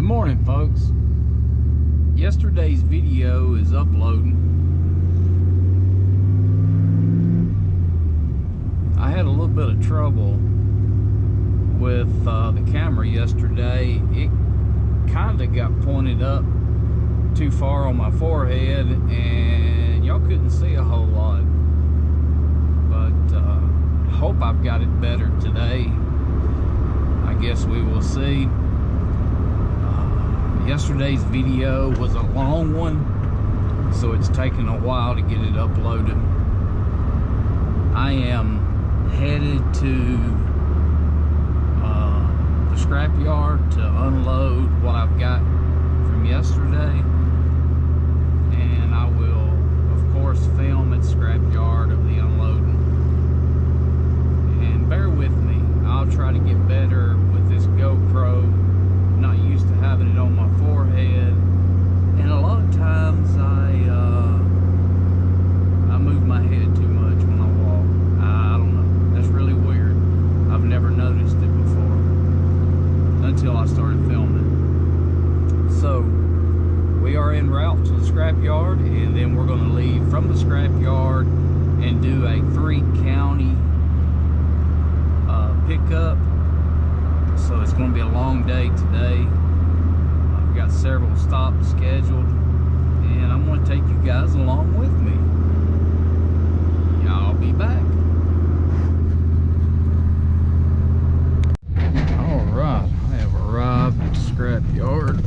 Good morning, folks. Yesterday's video is uploading. I had a little bit of trouble with the camera yesterday. It kind of got pointed up too far on my forehead and y'all couldn't see a whole lot. But I hope I've got it better today. I guess we will see. Yesterday's video was a long one, so it's taken a while to get it uploaded. I am headed to the scrapyard to unload what I've got from yesterday, and I will, of course, film at the scrapyard of the unloading. And bear with me, I'll try to get better with this GoPro. Not used to having it on my forehead, and a lot of times I move my head too much when I walk. I don't know, that's really weird. I've never noticed it before until I started filming. So we are en route to the scrapyard, and then we're going to leave from the scrapyard and do a 3-county pickup. So it's going to be a long day today. I've got several stops scheduled, and I'm going to take you guys along with me. Y'all be back. All right, I have arrived at the scrapyard.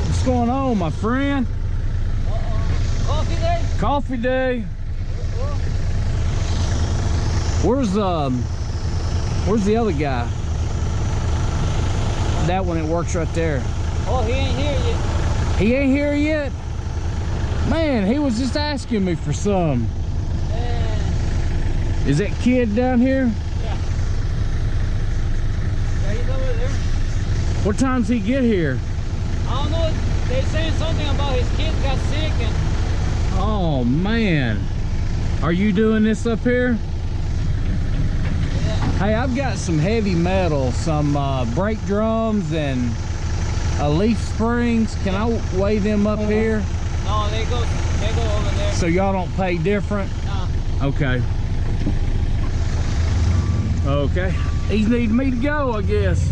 What's going on, my friend? Coffee day? Coffee day. Where's the other guy? That one that works right there. Oh, he ain't here yet. He ain't here yet? Man, he was just asking me for some. Is that kid down here? Yeah. Yeah, he's over there. What time's he get here? I don't know. They saying something about his kids got sick and... Oh, man. Are you doing this up here? Yeah. Hey, I've got some heavy metal, some brake drums and leaf springs. Can I weigh them up here? No, they go over there. So y'all don't pay different? No. Okay. Okay. He's needing me to go, I guess.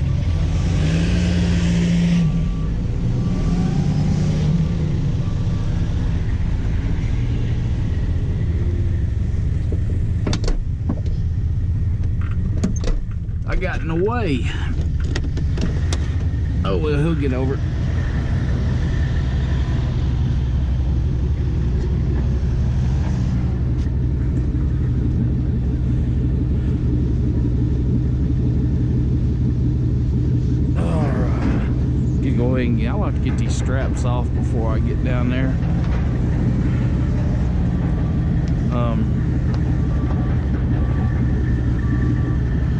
I got in the way. Oh, well, he'll get over it. Go ahead and I'll have to get these straps off before I get down there.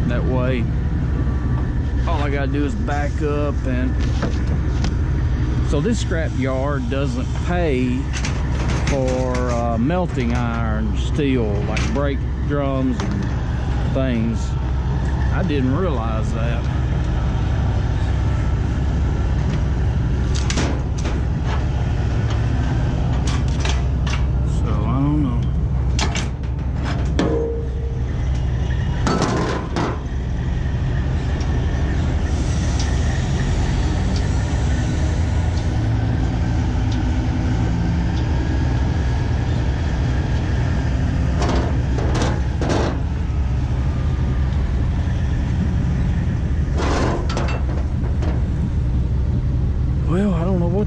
That way all I gotta do is back up. And so this scrap yard doesn't pay for melting iron steel like brake drums and things. I didn't realize that.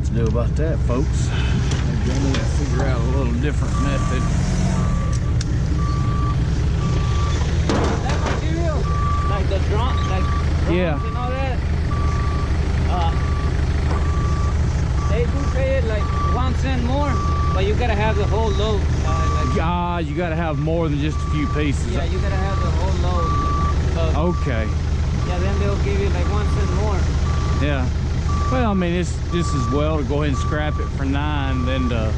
what to do about that, folks. Maybe I need to figure out a little different method. That material, like the drum, like drums Yeah. and all that, they do pay it like 1 cent more, but you gotta have the whole load. Like, You gotta have more than just a few pieces. yeah, you gotta have the whole load. Okay. Yeah, then they'll give you like 1 cent more. Yeah. Well, I mean, it's just as well to go ahead and scrap it for 9 than to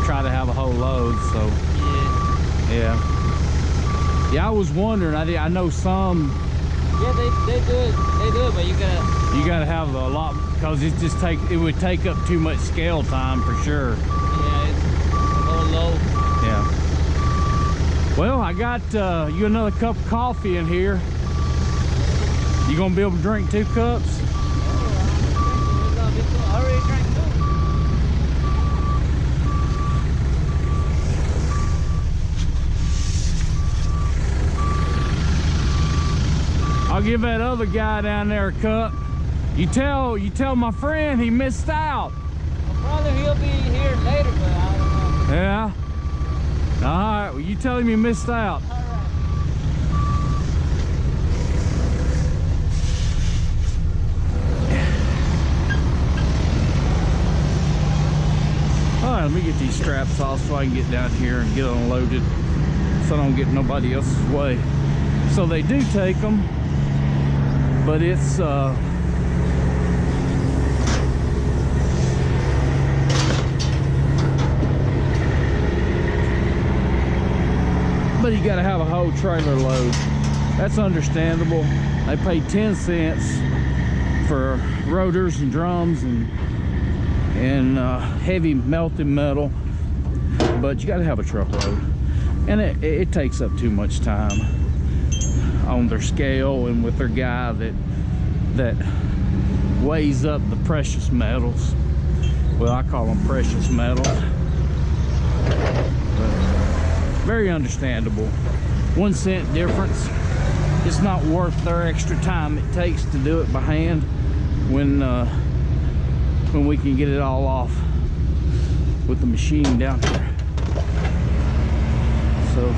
try to have a whole load. So Yeah. yeah. I was wondering. I know some. Yeah, they do it. They do it, but You gotta have a lot because it would take up too much scale time for sure. yeah, it's a whole load. Yeah. Well, I got you another cup of coffee in here. You gonna be able to drink 2 cups? I already drank 2. I'll give that other guy down there a cup. You tell my friend he missed out. Well, probably he'll be here later, but I don't know. Yeah. All right. Well, you tell him he missed out. All right. All right. Let me get these straps off so I can get down here and get unloaded, so I don't get nobody else's way. So they do take them, but it's but you got to have a whole trailer load. That's understandable. They pay 10 cents for rotors and drums and heavy melted metal, but you got to have a truckload, and it takes up too much time on their scale and with their guy that weighs up the precious metals. Well, I call them precious metals. Very understandable. 1 cent difference. It's not worth their extra time it takes to do it by hand when we can get it all off with the machine down here. So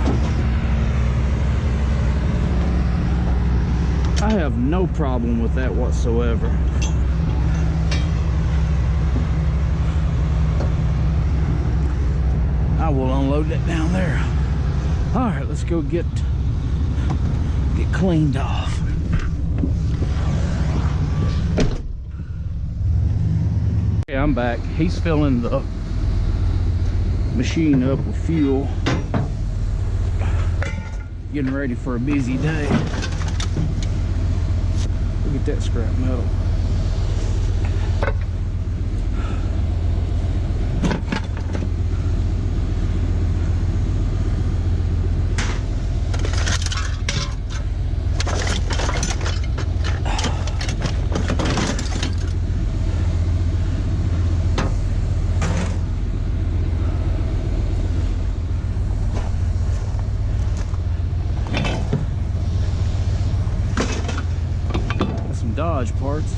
I have no problem with that whatsoever. I will unload that down there. All right, let's go get cleaned off. Okay, I'm back. He's filling the machine up with fuel. Getting ready for a busy day. Look at that scrap metal. Dodge parts.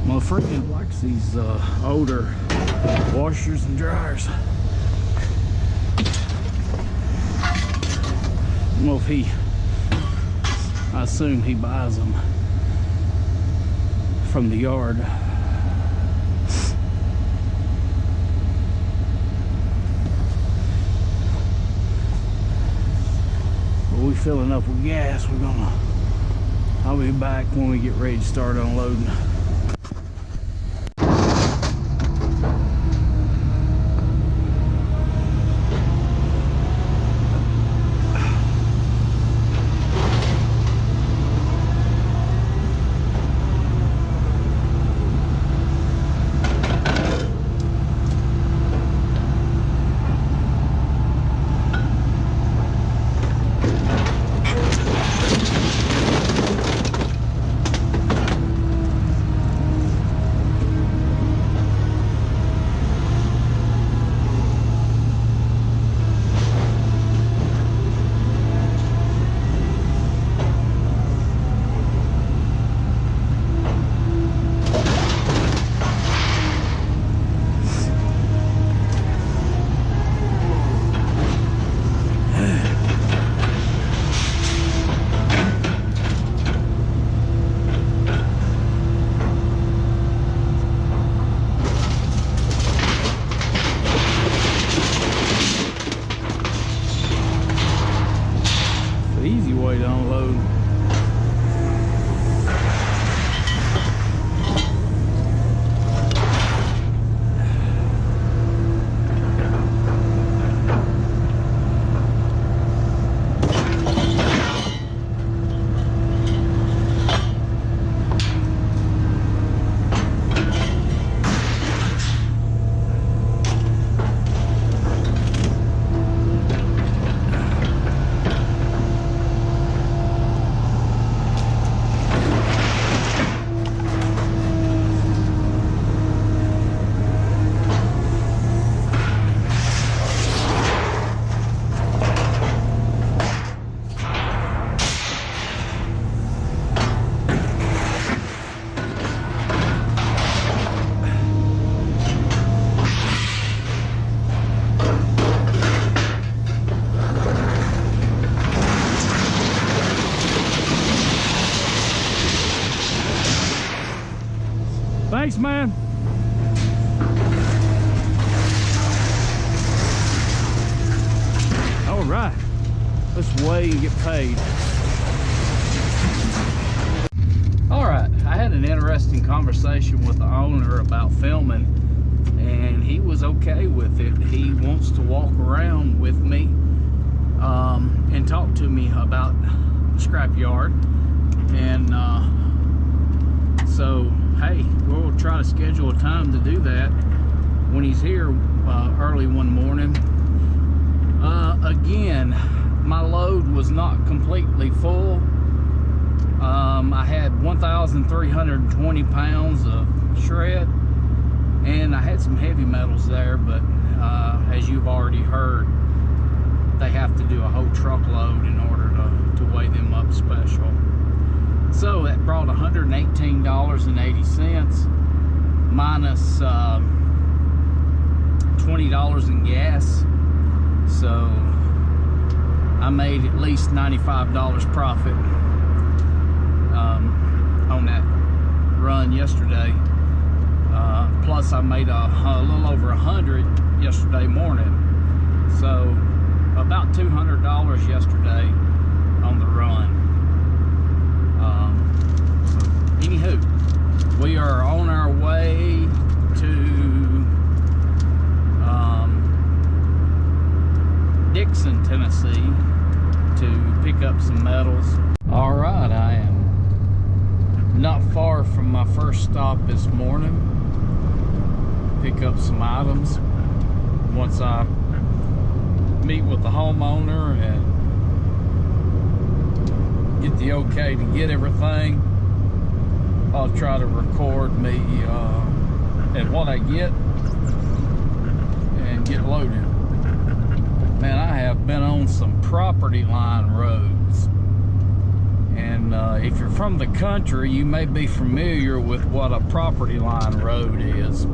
My friend likes these older washers and dryers. Well, I assume he buys them from the yard. we filling up with gas. I'll be back when we get ready to start unloading. Easy way to unload. Thanks, man. All right, let's weigh and get paid. All right, I had an interesting conversation with the owner about filming, and he was okay with it. He wants to walk around with me and talk to me about the scrapyard, and so hey, we'll try to schedule a time to do that when he's here early one morning. Again, my load was not completely full. I had 1,320 pounds of shred, and I had some heavy metals there, but as you've already heard, they have to do a whole truckload in order to weigh them up special. So that brought $118.80 minus $20 in gas. So I made at least $95 profit on that run yesterday. Plus I made a little over 100 yesterday morning. So about $200 yesterday on the run. Anywho, we are on our way to Dixon, Tennessee to pick up some metals. All right, I am not far from my first stop this morning. Pick up some items. Once I meet with the homeowner and get the okay to get everything, I'll try to record me and what I get and get loaded. Man, I have been on some property line roads, and if you're from the country, you may be familiar with what a property line road is.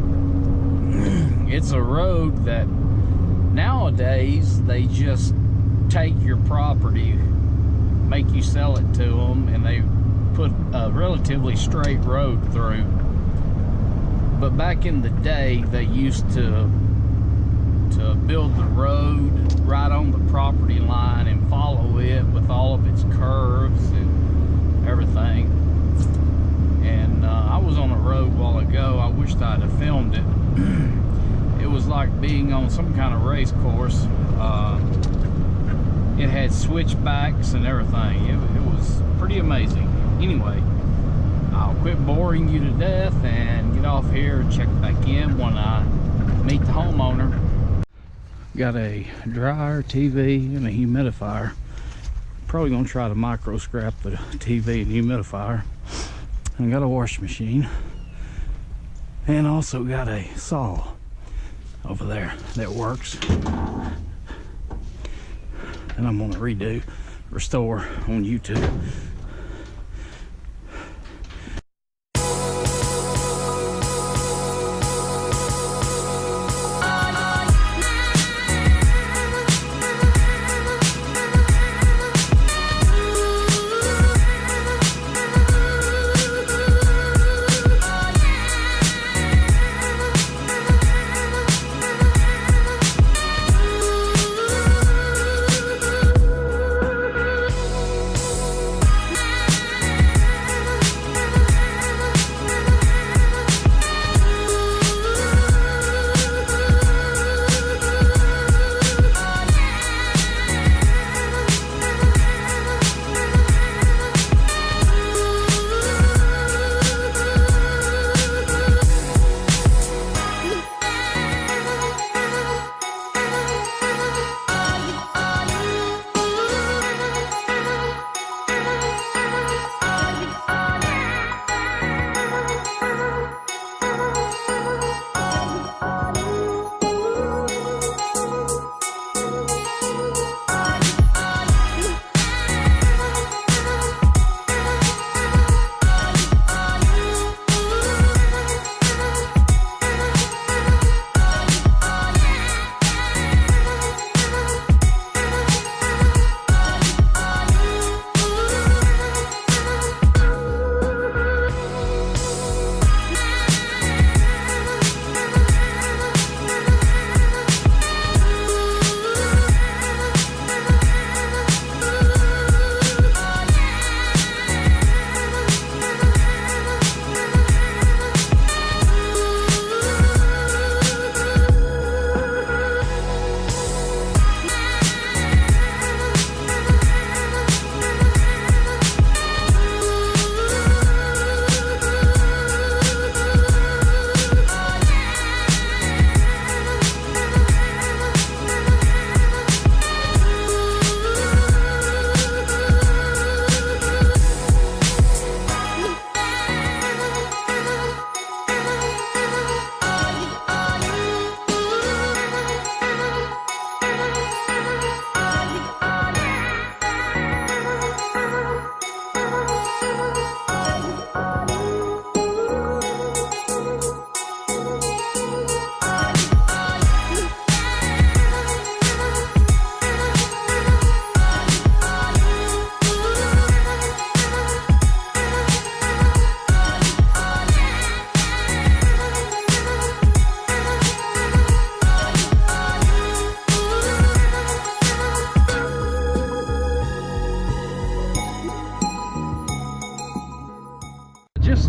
It's a road that nowadays they just take your property, make you sell it to them, and they put a relatively straight road through. But back in the day, they used to to build the road right on the property line and follow it with all of its curves and everything. And I was on a road a while ago. I wished I'd have filmed it. It was like being on some kind of race course. It had switchbacks and everything. It was pretty amazing. Anyway, I'll quit boring you to death and get off here and check back in when I meet the homeowner. Got a dryer, TV, and a humidifier. Probably gonna try to micro scrap the TV and humidifier. And got a washing machine. And also got a saw over there that works. And I'm gonna restore on YouTube.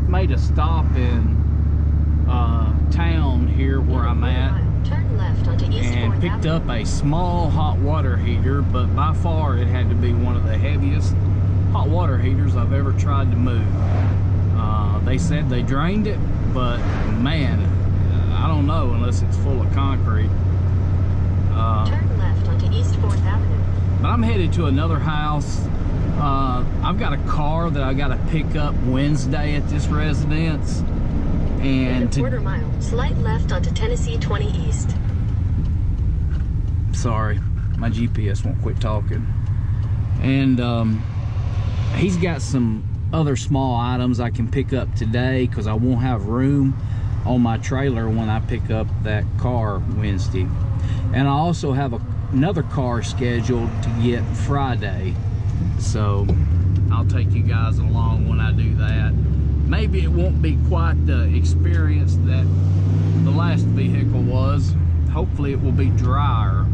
Made a stop in town here where I'm at and picked up a small hot water heater, but by far it had to be one of the heaviest hot water heaters I've ever tried to move. They said they drained it, but man, I don't know unless it's full of concrete. Turn left onto East 4th Avenue. But I'm headed to another house. I've got a car that I got to pick up Wednesday at this residence, and in a quarter mile, slight left onto Tennessee 20 East. Sorry, my GPS won't quit talking. And he's got some other small items I can pick up today because I won't have room on my trailer when I pick up that car Wednesday. And I also have another car scheduled to get Friday. So I'll take you guys along when I do that. Maybe it won't be quite the experience that the last vehicle was. hopefully it will be drier.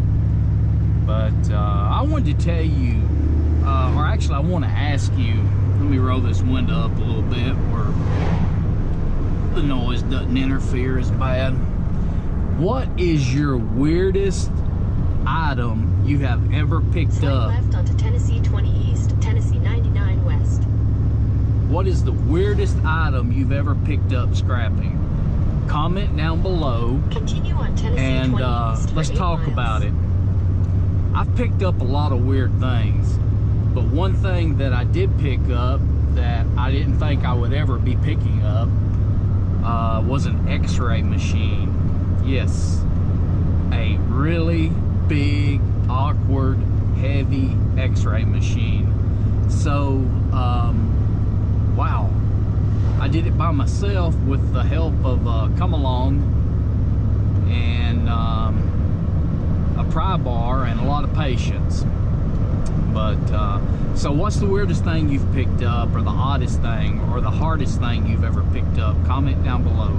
But I wanted to tell you, or actually I want to ask you, let me roll this window up a little bit where the noise doesn't interfere as bad. What is your weirdest item you have ever picked up? Left onto Tennessee 20 East, Tennessee 99 West. What is the weirdest item you've ever picked up scrapping? Comment down below. Continue on Tennessee and 20 East let's for 8 talk miles. about it. I've picked up a lot of weird things, but one thing that I did pick up that I didn't think I would ever be picking up was an X-ray machine. Yes, a really big, awkward, heavy X-ray machine. So, wow. I did it by myself with the help of Come Along and a pry bar and a lot of patience. But so what's the weirdest thing you've picked up, or the oddest thing, or the hardest thing you've ever picked up? Comment down below,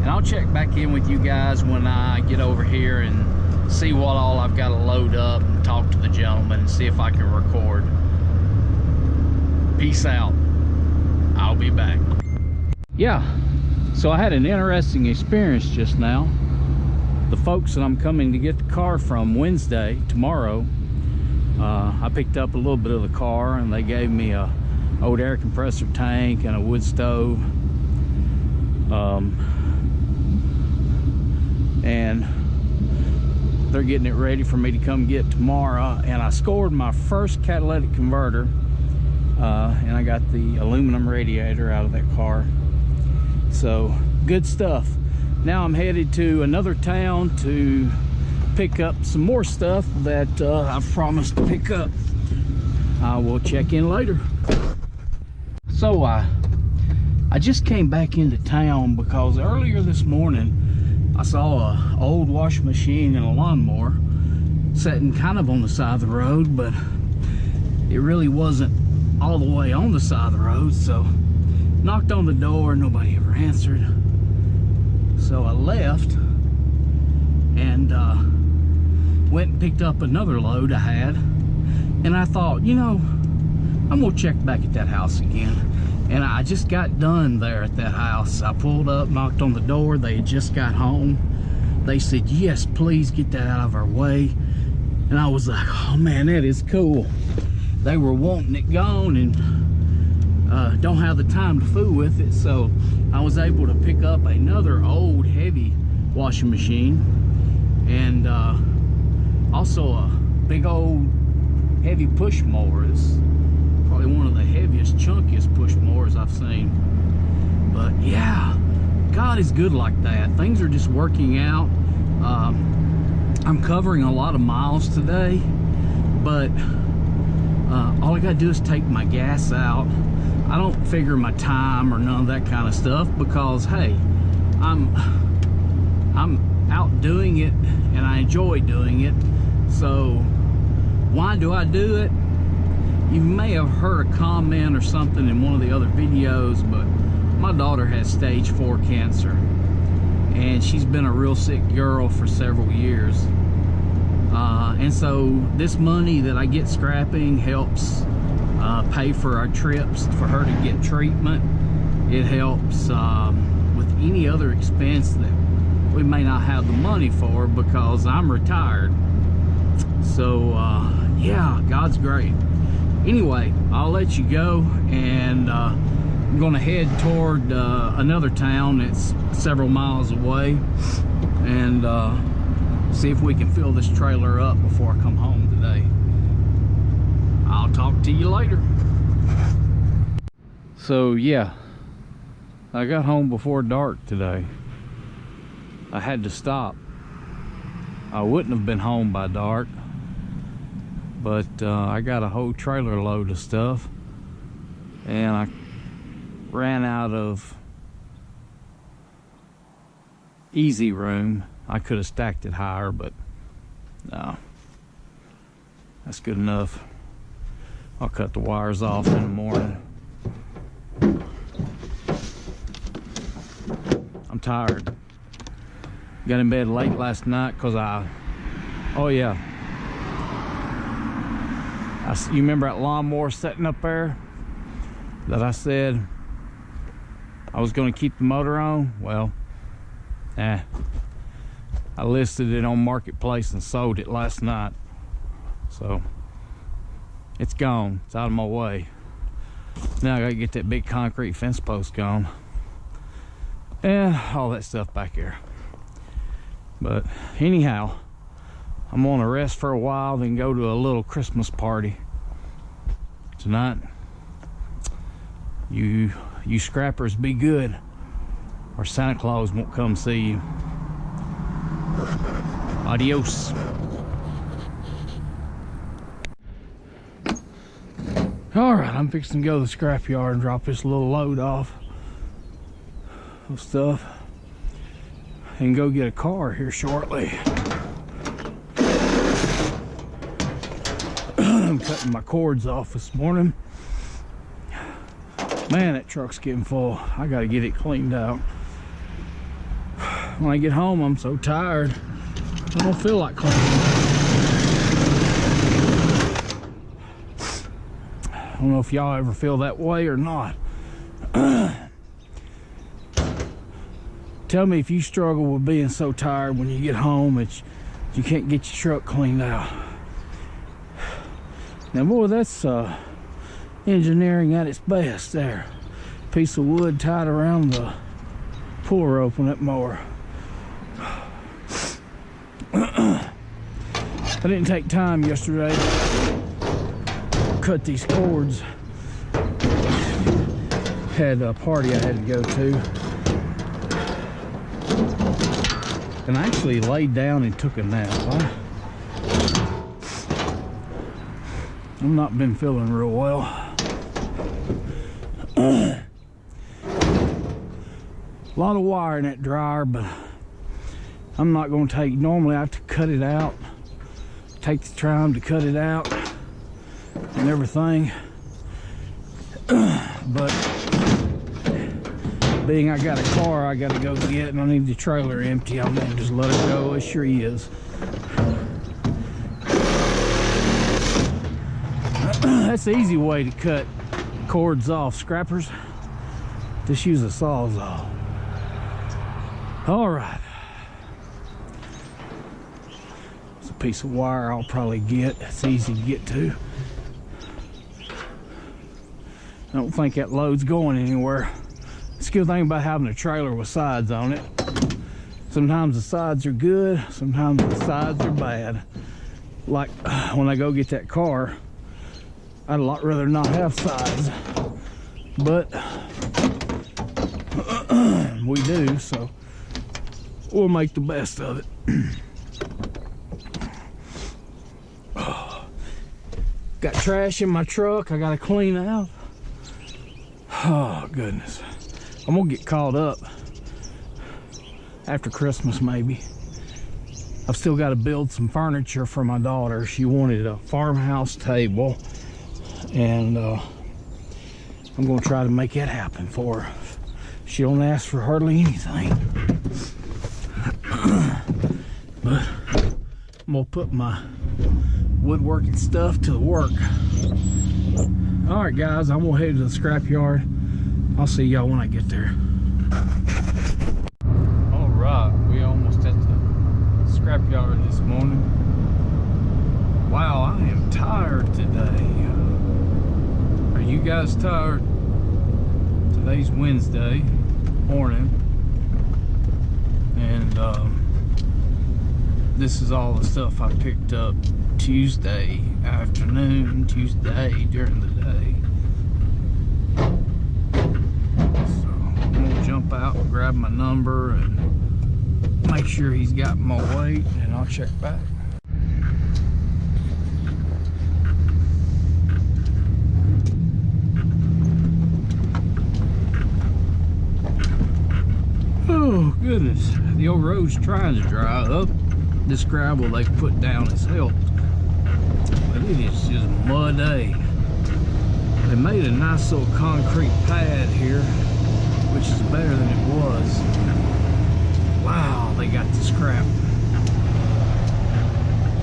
and I'll check back in with you guys when I get over here and see what all I've got to load up and talk to the gentleman and see if I can record. Peace out. I'll be back. Yeah, so I had an interesting experience just now. The folks that I'm coming to get the car from Wednesday, tomorrow, I picked up a little bit of the car, and they gave me a old air compressor tank and a wood stove. And they're getting it ready for me to come get tomorrow. And I scored my first catalytic converter, and I got the aluminum radiator out of that car. So good stuff. Now I'm headed to another town to pick up some more stuff that I've promised to pick up. I will check in later. So I just came back into town because earlier this morning I saw an old washing machine and a lawnmower sitting kind of on the side of the road, but it really wasn't all the way on the side of the road. So knocked on the door, nobody ever answered. So I left and went and picked up another load I had, and I thought, you know, I'm gonna check back at that house again. And I just got done there at that house. I pulled up, knocked on the door. They had just got home. They said, yes, please get that out of our way. And I was like, oh man, that is cool. They were wanting it gone and don't have the time to fool with it. So I was able to pick up another old heavy washing machine, and also a big old heavy push mower. It's probably one of the heaviest, chunkiest push mowers I've seen. But yeah, God is good like that. Things are just working out. I'm covering a lot of miles today, but all I gotta do is take my gas out. I don't figure my time or none of that kind of stuff, because hey, I'm out doing it and I enjoy doing it. So why do I do it? You may have heard a comment or something in one of the other videos, but my daughter has stage 4 cancer, and she's been a real sick girl for several years. And so this money that I get scrapping helps pay for our trips for her to get treatment. It helps with any other expense that we may not have the money for, because I'm retired. So yeah, God's great. Anyway, I'll let you go, and I'm gonna head toward another town that's several miles away, and see if we can fill this trailer up before I come home today. I'll talk to you later. So yeah, I got home before dark today. I had to stop. I wouldn't have been home by dark, but I got a whole trailer load of stuff, and I ran out of easy room. I could have stacked it higher, but no, that's good enough. I'll cut the wires off in the morning. I'm tired. Got in bed late last night because oh yeah, you remember that lawnmower sitting up there that I said I was going to keep the motor on? Well, I listed it on Marketplace and sold it last night, so it's gone. It's out of my way. Now I gotta get that big concrete fence post gone and all that stuff back here. But anyhow, I'm gonna rest for a while, then go to a little Christmas party tonight. You scrappers be good, or Santa Claus won't come see you. Adios. All right, I'm fixing to go to the scrapyard and drop this little load off of stuff and go get a car here shortly. I'm cutting my cords off this morning. Man, that truck's getting full. I gotta get it cleaned out. When I get home, I'm so tired, I don't feel like cleaning. I don't know if y'all ever feel that way or not. Tell me if you struggle with being so tired when you get home that you can't get your truck cleaned out. Now boy, that's engineering at its best there. Piece of wood tied around the pull rope on that mower. I didn't take time yesterday to cut these cords. Had a party I had to go to, and I actually laid down and took a nap. I've not been feeling real well. A lot of wire in that dryer, but I'm not going to take. Normally I have to cut it out, take the time to cut it out and everything, but being I got a car I got to go get, and I need the trailer empty, I'm going to just let it go. It sure is. That's the easy way to cut cords off, scrappers. Just use a sawzall. All right. It's a piece of wire I'll probably get. It's easy to get to. I don't think that load's going anywhere. It's a good thing about having a trailer with sides on it. Sometimes the sides are good, sometimes the sides are bad. Like when I go get that car, I'd a lot rather not have sides, but we do, so we'll make the best of it. Got trash in my truck I gotta clean out. Oh goodness, I'm gonna get caught up after Christmas maybe. I've still got to build some furniture for my daughter. She wanted a farmhouse table, and I'm gonna try to make that happen for her. She don't ask for hardly anything. But I'm gonna put my woodworking stuff to work. All right guys, I'm gonna head to the scrapyard. I'll see y'all when I get there. All right, we almost at the scrapyard this morning. Wow, I am tired today. Are you guys tired? Today's Wednesday morning, and this is all the stuff I picked up Tuesday afternoon, Tuesday during the day. So I'm gonna jump out and grab my number and make sure he's got my weight, and I'll check back. Oh goodness, the old road's trying to dry up. This gravel they've put down has helped, but it is just muddy. They made a nice little concrete pad here, which is better than it was. Wow, they got the scrap.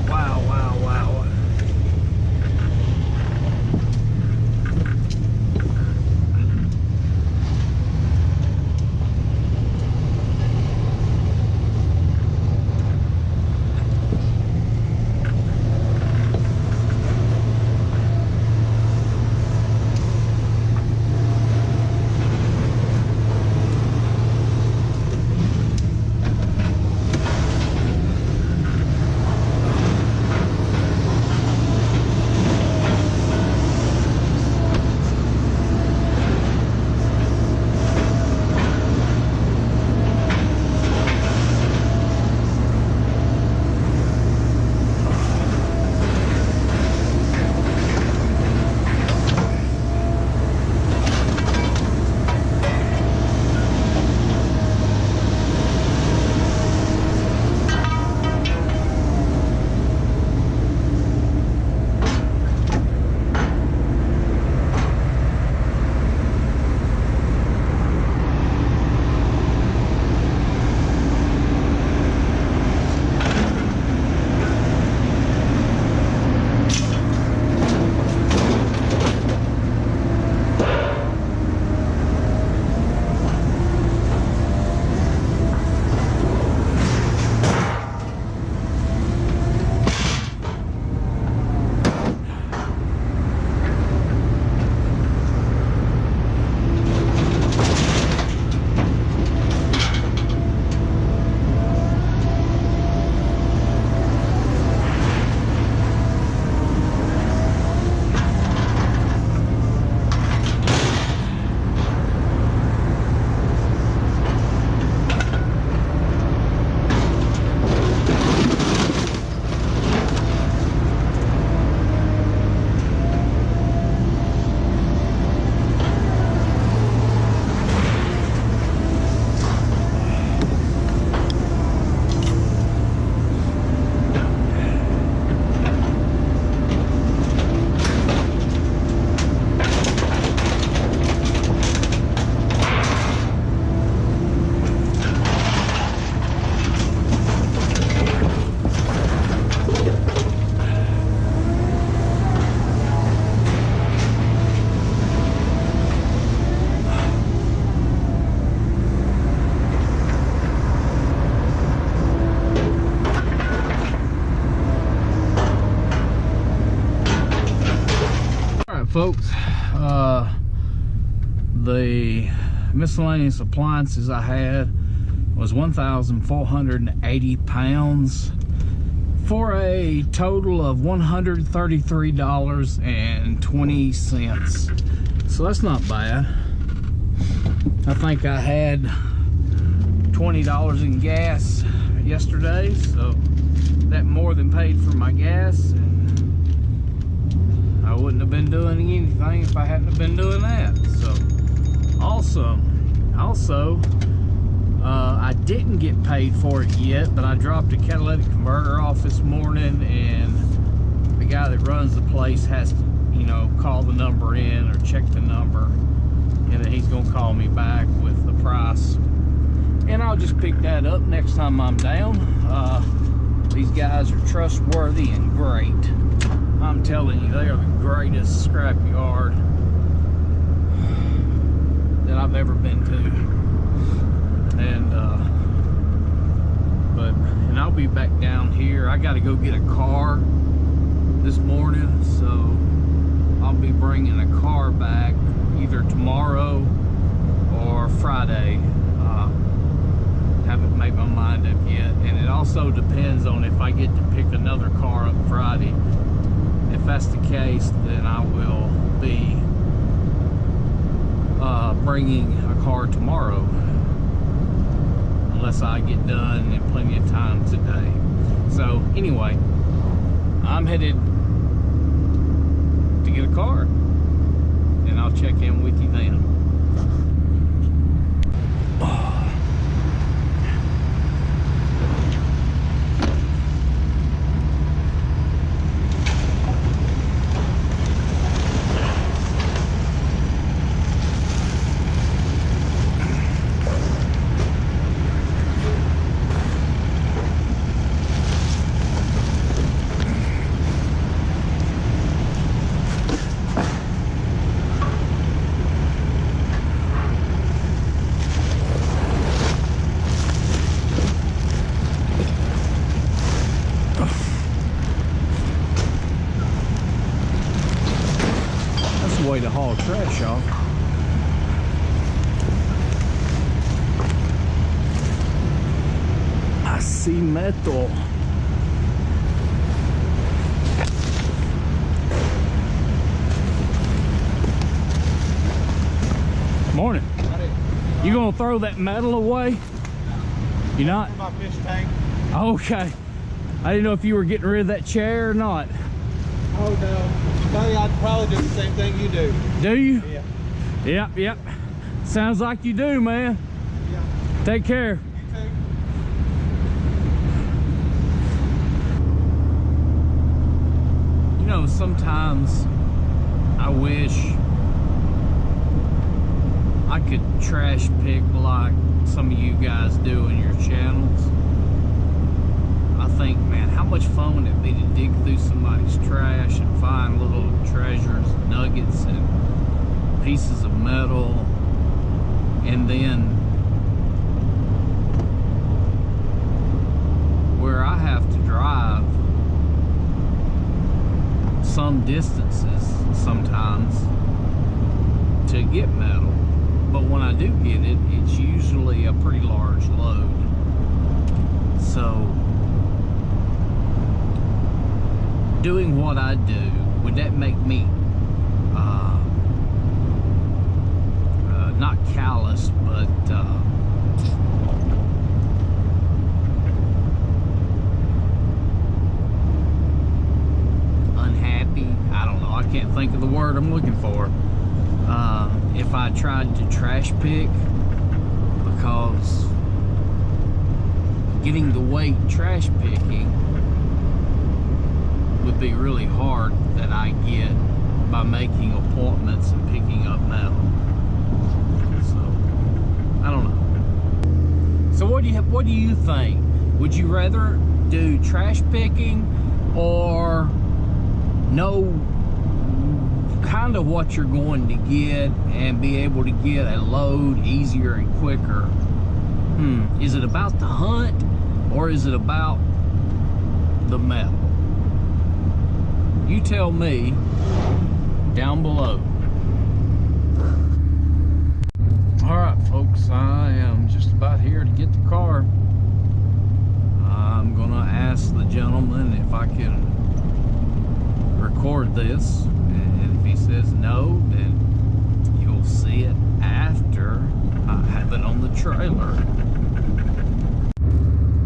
Wow, wow, wow. Folks, the miscellaneous appliances I had was 1,480 pounds for a total of $133.20. So that's not bad. I think I had $20 in gas yesterday, so that more than paid for my gas, and I wouldn't have been doing anything if I hadn't been doing that. So awesome. Also, I didn't get paid for it yet, but I dropped a catalytic converter off this morning, and the guy that runs the place has to, you know, call the number in or check the number, and then he's gonna call me back with the price, and I'll just pick that up next time I'm down. These guys are trustworthy and great. I'm telling you, they are the greatest scrap yard that I've ever been to. And and I'll be back down here. I got to go get a car this morning, so I'll be bringing a car back either tomorrow or Friday. Haven't made my mind up yet, and it also depends on if I get to pick another car up Friday. If that's the case, then I will be bringing a car tomorrow, unless I get done in plenty of time today. So anyway, I'm headed to get a car, and I'll check in with you then. Tennessee Metal. Morning. You gonna throw that metal away? You not? My fish tank. Okay. I didn't know if you were getting rid of that chair or not. Oh no. Buddy, I'd probably do the same thing you do. Do you? Yeah. Yep. Sounds like you do, man. Yeah. Take care. You too. You know, sometimes I wish I could trash pick like some of you guys do in your channels. I think, man, how much fun would it be to dig through somebody's trash and find little treasures, nuggets, and pieces of metal, and then where I have to drive some distances sometimes to get metal. But when I do get it, it's usually a pretty large load. So, doing what I do, would that make me not callous, but unhappy? I don't know. I can't think of the word I'm looking for. If I tried to trash pick, because getting the weight trash picking would be really hard that I get by making appointments and picking up metal. So I don't know. So what do you think? Would you rather do trash picking or know kind of what you're going to get and be able to get a load easier and quicker? Is it about the hunt or is it about the metal? You tell me down below. All right, folks, I am just about here to get the car. I'm gonna ask the gentleman if I can record this, and if he says no, then you'll see it after I have it on the trailer.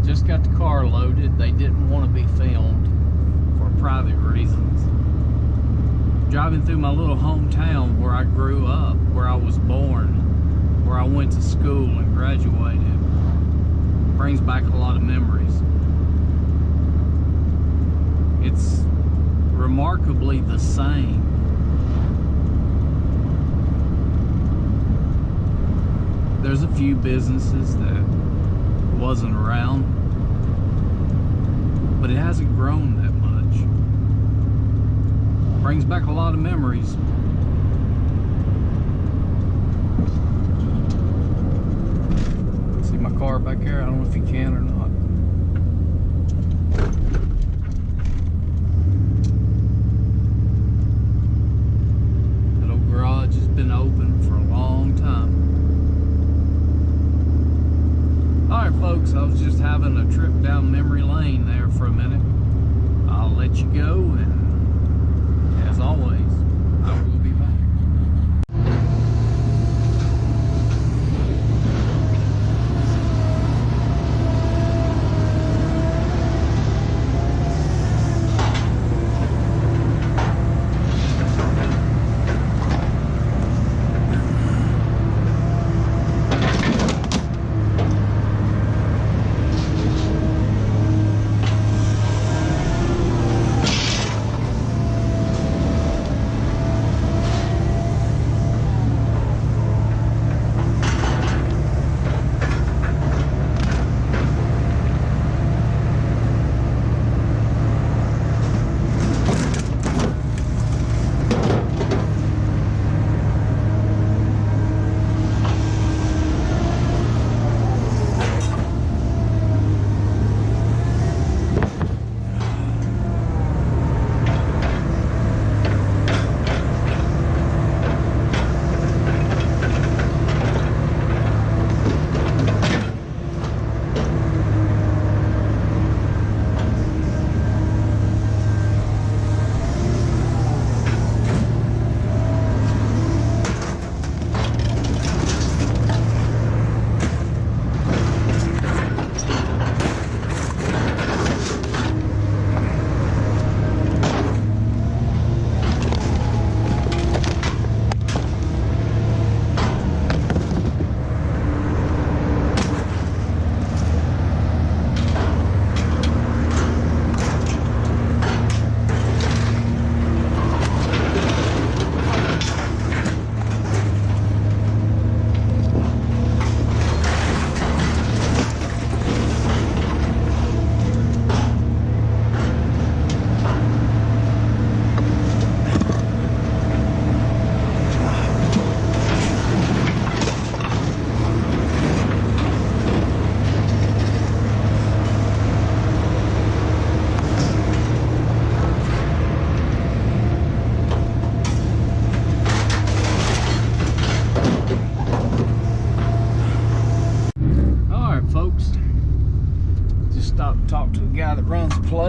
Just got the car loaded. They didn't want to be filmed for private reasons. Driving through my little hometown where I grew up, where I was born, where I went to school and graduated, brings back a lot of memories. It's remarkably the same. There's a few businesses that wasn't around, but it hasn't grown that much. Brings back a lot of memories. See my car back there? I don't know if you can or not. That old garage has been open for a long time. Alright folks, I was just having a trip down memory lane there for a minute. I'll let you go, and as always, I will be back.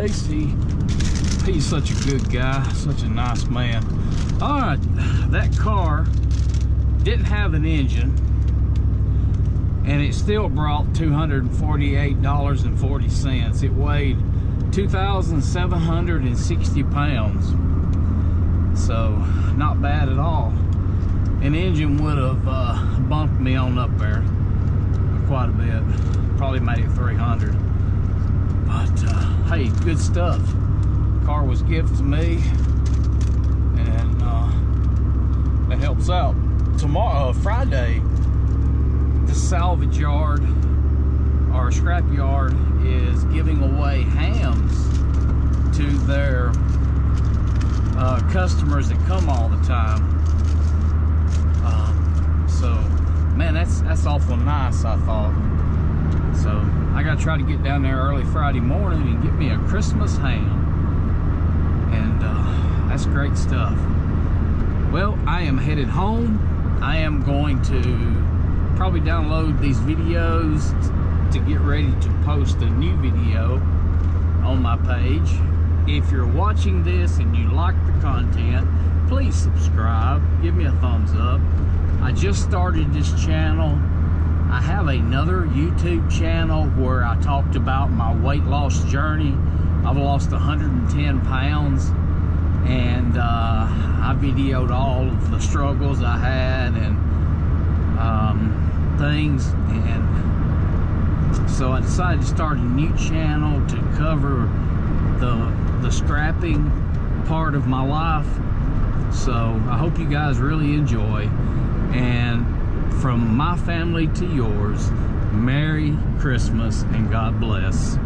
Chase. He's such a good guy, such a nice man. All right, that car didn't have an engine, and it still brought $248.40. It weighed 2,760 pounds, so not bad at all. An engine would have bumped me on up there quite a bit, probably made it 300. But hey, good stuff. Car was gifted to me, and that helps out. Tomorrow, Friday, the salvage yard or scrap yard is giving away hams to their customers that come all the time. So, man, that's awful nice, I thought. So I gotta try to get down there early Friday morning and get me a Christmas ham, and that's great stuff. Well, I am headed home. I am going to probably download these videos to get ready to post a new video on my page. If you're watching this and you like the content, please subscribe, give me a thumbs up. I just started this channel. I have another YouTube channel where I talked about my weight loss journey. I've lost 110 pounds, and I videoed all of the struggles I had and things, and so I decided to start a new channel to cover the scrapping part of my life. So I hope you guys really enjoy, and from my family to yours, Merry Christmas and God bless.